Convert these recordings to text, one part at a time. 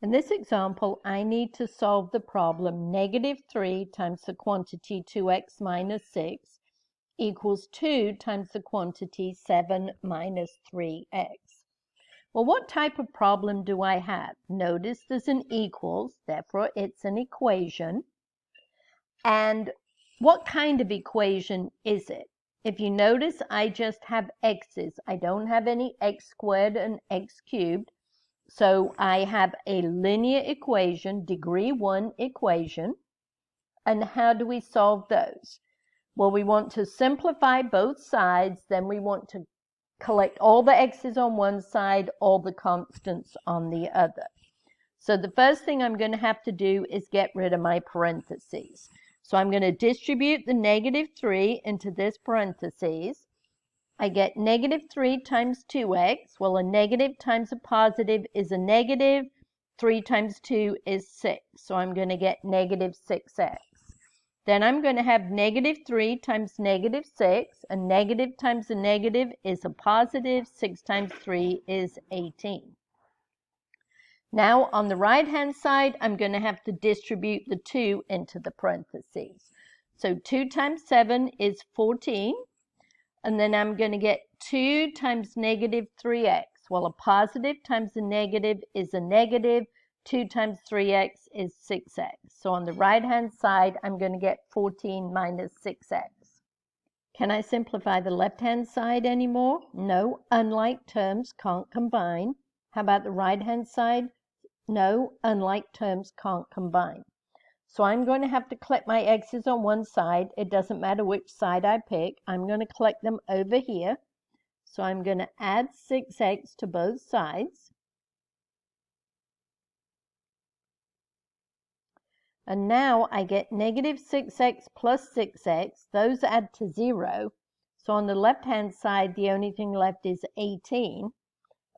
In this example, I need to solve the problem -3 times the quantity 2x minus 6 equals 2 times the quantity 7 minus 3x. Well, what type of problem do I have? Notice there's an equals, therefore it's an equation. And what kind of equation is it? If you notice, I just have x's. I don't have any x squared and x cubed. So I have a linear equation, degree 1 equation. And how do we solve those? Well, we want to simplify both sides, then we want to collect all the x's on one side, all the constants on the other. So the first thing I'm going to have to do is get rid of my parentheses. So I'm going to distribute the -3 into this parentheses. I get -3 times 2x. Well, a negative times a positive is a negative. 3 times 2 is 6. So I'm going to get -6x. Then I'm going to have -3 times -6. A negative times a negative is a positive. 6 times 3 is 18. Now, on the right-hand side, I'm going to have to distribute the 2 into the parentheses. So 2 times 7 is 14. And then I'm going to get 2 times -3x. Well, a positive times a negative is a negative. 2 times 3x is 6x. So on the right-hand side, I'm going to get 14 minus 6x. Can I simplify the left-hand side anymore? No, unlike terms can't combine. How about the right-hand side? No, unlike terms can't combine. So I'm going to have to collect my x's on one side. It doesn't matter which side I pick. I'm going to collect them over here. So I'm going to add 6x to both sides. And now I get -6x plus 6x. Those add to 0. So on the left-hand side, the only thing left is 18.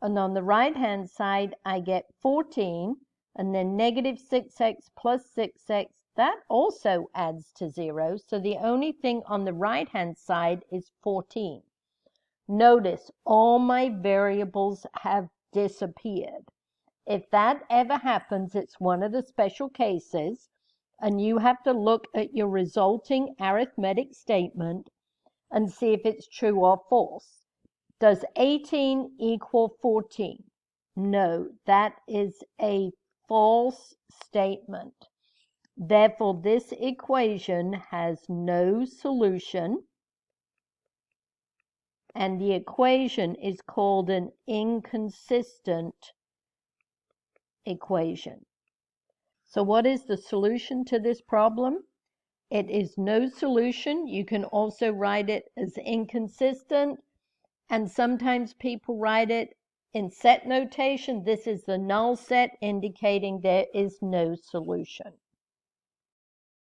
And on the right-hand side, I get 14. And then -6x plus 6x, that also adds to 0. So the only thing on the right-hand side is 14. Notice all my variables have disappeared. If that ever happens, it's one of the special cases, and you have to look at your resulting arithmetic statement and see if it's true or false. Does 18 equal 14? No, that is a false statement. Therefore, this equation has no solution, and the equation is called an inconsistent equation. So what is the solution to this problem? It is no solution. You can also write it as inconsistent, and sometimes people write it in set notation. This is the null set, indicating there is no solution.